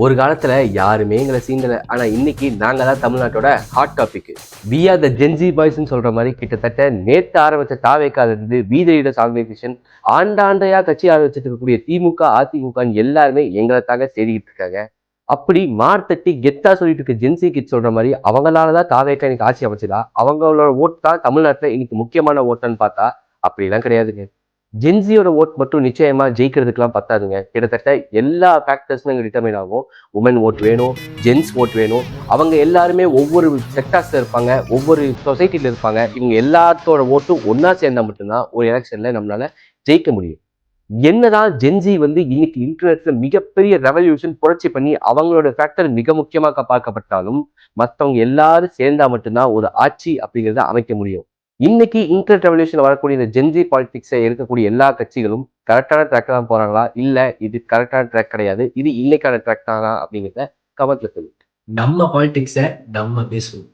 ஒரு காலத்துல யாருமே எங்களை சீண்டல. ஆனா இன்னைக்கு நாங்க தான் தமிழ்நாட்டோட hot topic. We are the Gen Z பாய்ஸ்ன்னு சொல்ற மாதிரி கிட்டத்தட்ட நேத்து ஆரம்பிச்ச தாவேக்கால இருந்து வீதியிட ஆர்கனைசேஷன் ஆண்டாண்டையா கட்சி ஆரம்பிச்சிட்டு இருக்கக்கூடிய திமுக, அதிமுக எல்லாருமே எங்களை தாங்க தேடிக்கிட்டு இருக்காங்க. அப்படி மார்த்தட்டி கெத்தா சொல்லிட்டு இருக்க ஜென்சி கிட்ஸ் சொல்ற மாதிரி அவங்களாலதான் தாவேக்கா இன்னைக்கு ஆட்சி அமைச்சதா, அவங்களோட ஓட்டு தான் தமிழ்நாட்டுல இன்னைக்கு முக்கியமான ஓட்டுன்னு பார்த்தா அப்படிலாம் கிடையாதுங்க. ஜென்சியோட ஓட் மட்டும் நிச்சயமா ஜெயிக்கிறதுக்கெல்லாம் பத்தாதுங்க. கிட்டத்தட்ட எல்லா ஃபேக்டர்ஸும் இங்க டிட்டர்மைன் ஆகும். உமன் ஓட் வேணும், ஜென்ஸ் ஓட் வேணும். அவங்க எல்லாருமே ஒவ்வொரு செக்டார்ஸ்ல இருப்பாங்க, ஒவ்வொரு சொசைட்டில இருப்பாங்க. இவங்க எல்லாத்தோட ஓட்டும் ஒன்னா சேர்ந்தா மட்டும்தான் ஒரு எலெக்ஷன்ல நம்மளால ஜெயிக்க முடியும். என்னதான் ஜென்சி இன்னைக்கு இன்டர்நெட்ல மிகப்பெரிய ரெவல்யூஷன் புரட்சி பண்ணி அவங்களோட ஃபேக்டர் மிக முக்கியமாக பார்க்கப்பட்டாலும் மற்றவங்க எல்லாரும் சேர்ந்தா மட்டும்தான் ஒரு ஆட்சி அப்படிங்கிறத அமைக்க முடியும். இன்னைக்கு இன்டர்நெட் ரெவல்யூஷன் வரக்கூடிய இந்த ஜென்சி பாலிடிக்ஸை இருக்கக்கூடிய எல்லா கட்சிகளும் கரெக்டான ட்ராக் தான் போறாங்களா, இல்ல இது கரெக்டான ட்ராக் கிடையாது, இது இன்னைக்கான ட்ராக் தானா அப்படிங்கிறத கமெண்ட்ல சொல்லுங்க. நம்ம பாலிடிக்ஸை நம்ம பேசுவோம்.